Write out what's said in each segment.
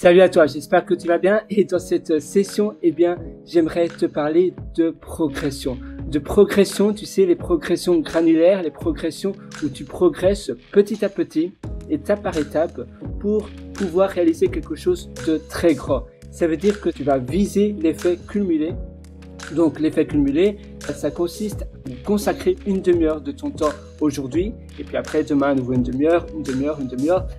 Salut à toi, j'espère que tu vas bien et dans cette session, j'aimerais te parler de progression. De progression, tu sais, les progressions granulaires, les progressions où tu progresses petit à petit, étape par étape, pour pouvoir réaliser quelque chose de très grand. Ça veut dire que tu vas viser l'effet cumulé. Donc l'effet cumulé, ça consiste à consacrer une demi-heure de ton temps aujourd'hui et puis après demain à nouveau une demi-heure,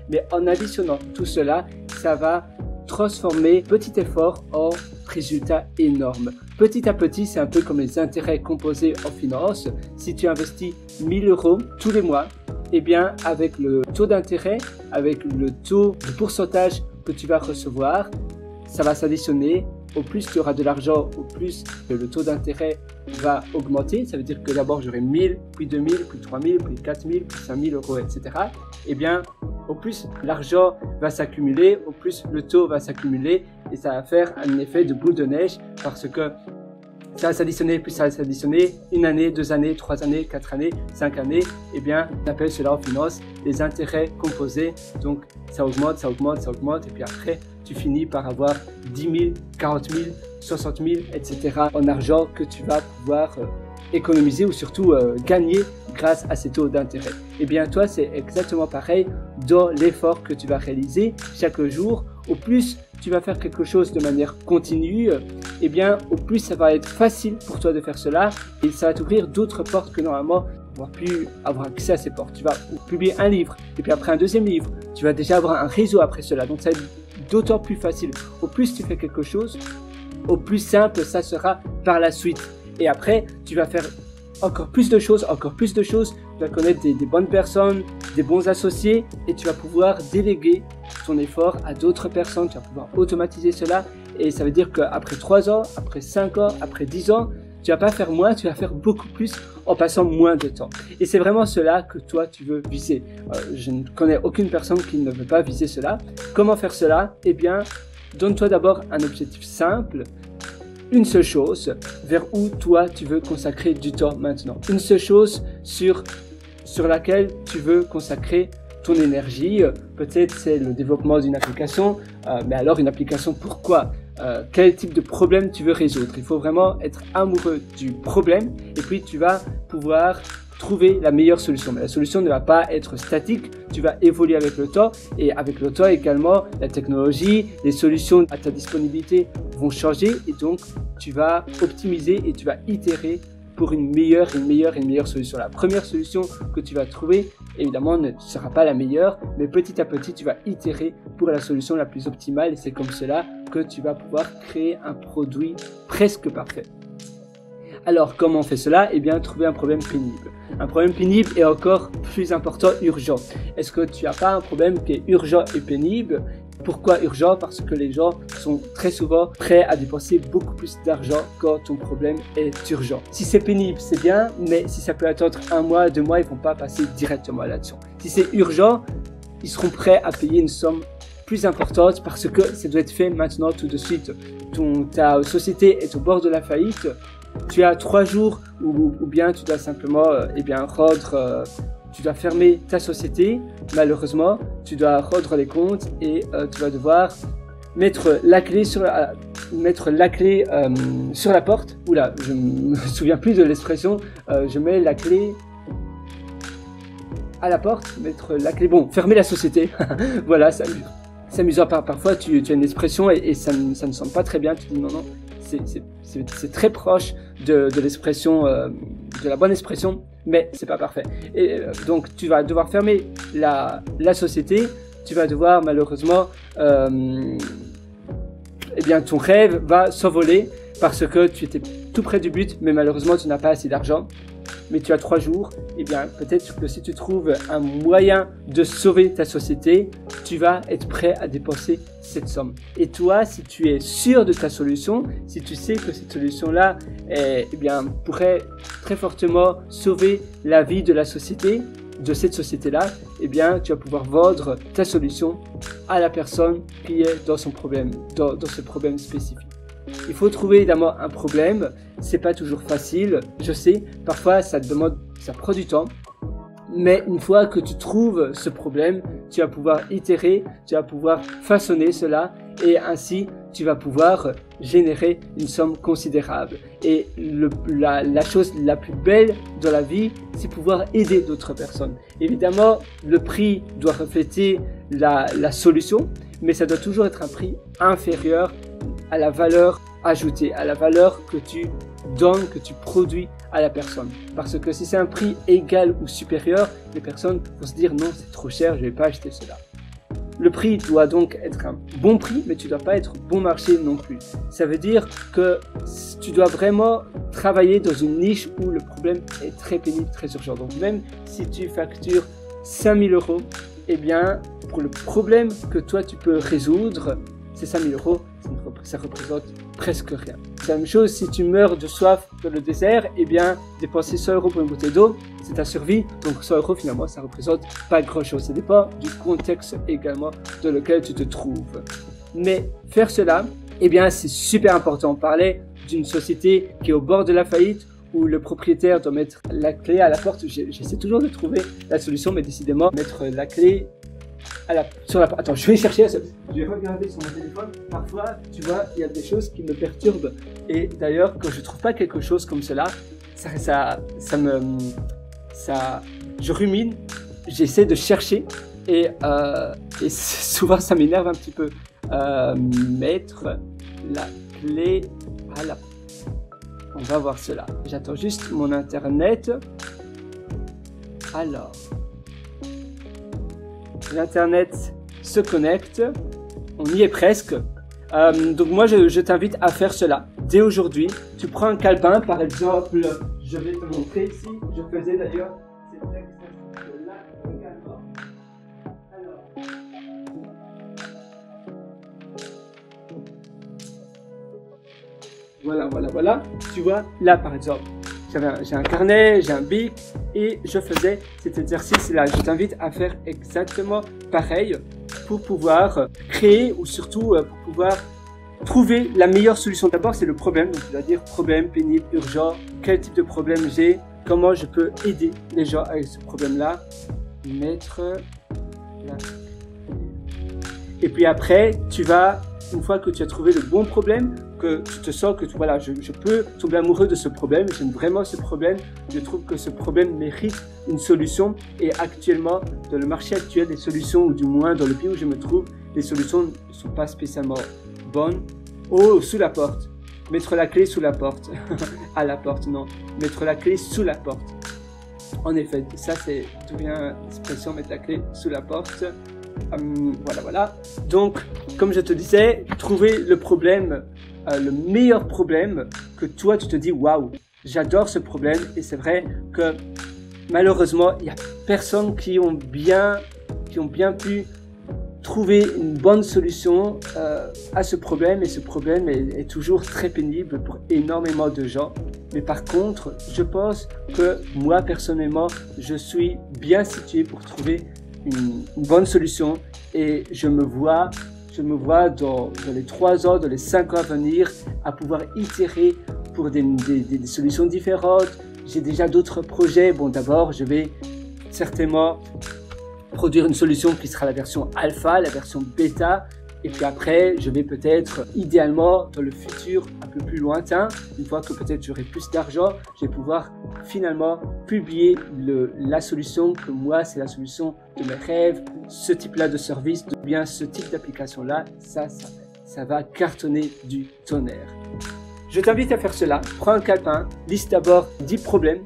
mais en additionnant tout cela, ça va transformer petit effort en résultat énorme. Petit à petit, c'est un peu comme les intérêts composés en finance. Si tu investis 1000 € tous les mois, avec le taux d'intérêt, avec le taux de pourcentage que tu vas recevoir, ça va s'additionner. Au plus tu auras de l'argent, au plus le taux d'intérêt va augmenter. Ça veut dire que d'abord j'aurai 1000, puis 2000, puis 3000, puis 4000, puis 5000 €, etc. Au plus l'argent va s'accumuler, au plus le taux va s'accumuler et ça va faire un effet de boule de neige parce que ça va s'additionner, puis ça va s'additionner 1 année, 2 années, 3 années, 4 années, 5 années. On appelle cela en finance les intérêts composés. Donc ça augmente, et puis après tu finis par avoir 10 000, 40 000, 60 000, etc. en argent que tu vas pouvoir économiser ou surtout gagner grâce à ces taux d'intérêt. Toi, c'est exactement pareil dans l'effort que tu vas réaliser chaque jour. Au plus tu vas faire quelque chose de manière continue, au plus ça va être facile pour toi de faire cela et ça va t'ouvrir d'autres portes que normalement tu n'auras pu avoir accès à ces portes. Tu vas publier un livre et puis après un deuxième livre, tu vas déjà avoir un réseau après cela. Donc ça va être d'autant plus facile. Au plus tu fais quelque chose, au plus simple ça sera par la suite. Et après, tu vas faire encore plus de choses, tu vas connaître des bonnes personnes, des bons associés et tu vas pouvoir déléguer ton effort à d'autres personnes, tu vas pouvoir automatiser cela et ça veut dire qu'après 3 ans, après 5 ans, après 10 ans, tu vas pas faire moins, tu vas faire beaucoup plus en passant moins de temps. Et c'est vraiment cela que toi tu veux viser. Je ne connais aucune personne qui ne veut pas viser cela. Comment faire cela? Donne-toi d'abord un objectif simple. Une seule chose vers où toi tu veux consacrer du temps maintenant. Une seule chose sur laquelle tu veux consacrer ton énergie. Peut-être c'est le développement d'une application, mais alors une application pourquoi? Quel type de problème tu veux résoudre? Il faut vraiment être amoureux du problème et puis tu vas pouvoir trouver la meilleure solution. Mais la solution ne va pas être statique, tu vas évoluer avec le temps et avec le temps également, la technologie, les solutions à ta disponibilité vont changer et donc tu vas optimiser et tu vas itérer pour une meilleure solution. La première solution que tu vas trouver, évidemment, ne sera pas la meilleure, mais petit à petit, tu vas itérer pour la solution la plus optimale et c'est comme cela que tu vas pouvoir créer un produit presque parfait. Alors, comment on fait cela? Trouver un problème pénible. Un problème pénible est encore plus important, urgent. Est-ce que tu n'as pas un problème qui est urgent et pénible? Pourquoi urgent? Parce que les gens sont très souvent prêts à dépenser beaucoup plus d'argent quand ton problème est urgent. Si c'est pénible, c'est bien, mais si ça peut attendre 1 mois, 2 mois, ils ne vont pas passer directement à l'action. Si c'est urgent, ils seront prêts à payer une somme plus importante parce que ça doit être fait maintenant tout de suite. Ta société est au bord de la faillite. Tu as 3 jours ou bien tu dois simplement tu dois fermer ta société. Malheureusement, tu dois rendre les comptes et tu vas devoir mettre la clé sur la porte. Oula, je me souviens plus de l'expression. Je mets la clé à la porte, mettre la clé. Bon, fermer la société. Voilà, c'est amusant. Parfois, tu as une expression et ça ne sonne pas très bien. Tu dis non. C'est très proche de l'expression, de la bonne expression, mais c'est pas parfait. Et donc tu vas devoir fermer la société, tu vas devoir malheureusement, ton rêve va s'envoler parce que tu étais tout près du but, mais malheureusement tu n'as pas assez d'argent. Mais tu as 3 jours, peut-être que si tu trouves un moyen de sauver ta société, tu vas être prêt à dépenser cette somme. Et toi, si tu es sûr de ta solution, si tu sais que cette solution-là pourrait très fortement sauver la vie de la société, de cette société-là, tu vas pouvoir vendre ta solution à la personne qui est dans son problème, dans ce problème spécifique. Il faut trouver évidemment un problème, c'est pas toujours facile, je sais, parfois ça prend du temps, mais une fois que tu trouves ce problème, tu vas pouvoir itérer, tu vas pouvoir façonner cela et ainsi tu vas pouvoir générer une somme considérable. Et la chose la plus belle dans la vie, c'est pouvoir aider d'autres personnes. Évidemment, le prix doit refléter la solution, mais ça doit toujours être un prix inférieur à la valeur ajoutée, à la valeur que tu donnes, que tu produis à la personne. Parce que si c'est un prix égal ou supérieur, les personnes vont se dire non, c'est trop cher, je ne vais pas acheter cela. Le prix doit donc être un bon prix, mais tu ne dois pas être bon marché non plus. Ça veut dire que tu dois vraiment travailler dans une niche où le problème est très pénible, très urgent. Donc même si tu factures 5 000 €, eh bien, pour le problème que toi tu peux résoudre, ces 5 000 €, ça représente presque rien. C'est la même chose si tu meurs de soif dans le désert, eh bien, dépenser 100 € pour une bouteille d'eau, c'est ta survie. Donc 100 € finalement, ça représente pas grand chose. Ça dépend du contexte également dans lequel tu te trouves. Mais faire cela, eh bien, c'est super important. On parlait d'une société qui est au bord de la faillite, où le propriétaire doit mettre la clé à la porte. J'essaie toujours de trouver la solution, mais décidément, mettre la clé sur la porte. Attends, je vais chercher, je vais regarder sur mon téléphone. Parfois, tu vois, il y a des choses qui me perturbent. Et d'ailleurs, quand je trouve pas quelque chose comme cela, je rumine, j'essaie de chercher et souvent ça m'énerve un petit peu. Mettre la clé à la porte. On va voir cela. J'attends juste mon internet. Alors, l'internet se connecte. On y est presque. Donc moi, je t'invite à faire cela. Dès aujourd'hui, tu prends un calepin, par exemple. Je vais te montrer ici. Je faisais d'ailleurs cet exercice-là également. Alors. Voilà. Tu vois, là par exemple, j'ai un carnet, j'ai un bic et je faisais cet exercice-là. Je t'invite à faire exactement pareil pour pouvoir créer ou surtout pour pouvoir trouver la meilleure solution. D'abord, c'est le problème, donc c'est-à-dire problème, pénible, urgent, quel type de problème j'ai, comment je peux aider les gens avec ce problème-là. Mettre la... Et puis après, tu vas, une fois que tu as trouvé le bon problème, que tu te sens que voilà, je peux tomber amoureux de ce problème, j'aime vraiment ce problème, je trouve que ce problème mérite une solution et actuellement, dans le marché actuel, les solutions, ou du moins dans le pays où je me trouve, les solutions ne sont pas spécialement bonnes. Oh, sous la porte. Mettre la clé sous la porte. À la porte, non. Mettre la clé sous la porte. En effet, ça c'est d'où vient l'expression mettre la clé sous la porte. Voilà. Donc, comme je te disais, trouver le problème, le meilleur problème que toi tu te dis waouh, j'adore ce problème. Et c'est vrai que malheureusement, il y a personne qui ont bien pu trouver une bonne solution à ce problème. Et ce problème est toujours très pénible pour énormément de gens. Mais par contre, je pense que moi personnellement, je suis bien situé pour trouver une bonne solution et je me vois dans les 3 ans, dans les 5 ans à venir à pouvoir itérer pour des solutions différentes. J'ai déjà d'autres projets. Bon, d'abord, je vais certainement produire une solution qui sera la version alpha, la version bêta. Et puis après, je vais peut-être, idéalement, dans le futur un peu plus lointain, une fois que peut-être j'aurai plus d'argent, je vais pouvoir finalement publier la solution que moi, c'est la solution de mes rêves, ce type-là de service, ou bien ce type d'application-là, ça va cartonner du tonnerre. Je t'invite à faire cela. Prends un calepin, liste d'abord 10 problèmes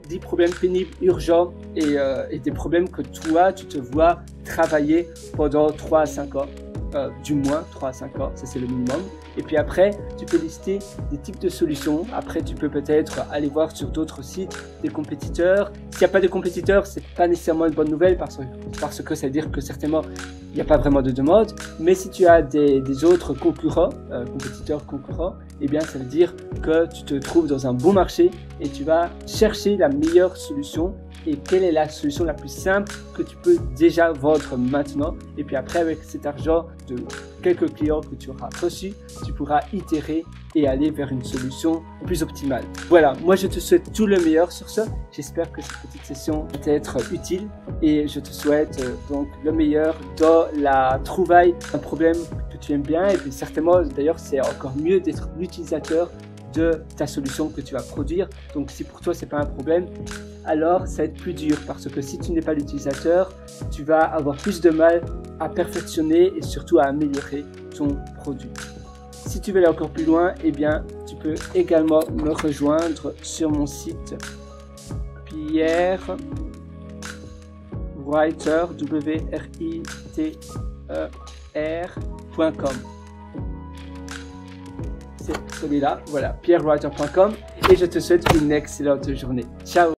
pénibles, urgents et des problèmes que toi, tu te vois travailler pendant 3 à 5 ans. Du moins 3 à 5 ans, ça c'est le minimum. Et puis après, tu peux lister des types de solutions. Après, tu peux peut-être aller voir sur d'autres sites des compétiteurs. S'il n'y a pas de compétiteurs, c'est pas nécessairement une bonne nouvelle parce que ça veut dire que certainement il n'y a pas vraiment de demande. Mais si tu as des autres concurrents, compétiteurs concurrents, eh bien ça veut dire que tu te trouves dans un bon marché et tu vas chercher la meilleure solution. Et quelle est la solution la plus simple que tu peux déjà vendre maintenant. Et puis après, avec cet argent de quelques clients que tu auras reçus, tu pourras itérer et aller vers une solution plus optimale. Voilà, moi je te souhaite tout le meilleur sur ça. J'espère que cette petite session va être utile et je te souhaite donc le meilleur dans la trouvaille d'un problème que que tu aimes bien, et puis certainement, d'ailleurs, c'est encore mieux d'être l'utilisateur de ta solution que tu vas produire. Donc si pour toi c'est pas un problème, alors ça va être plus dur, parce que si tu n'es pas l'utilisateur, tu vas avoir plus de mal à perfectionner et surtout à améliorer ton produit. Si tu veux aller encore plus loin, eh bien tu peux également me rejoindre sur mon site pierrewriter, WRITER.com. C'est celui-là, voilà, pierrewriter.com, et je te souhaite une excellente journée. Ciao!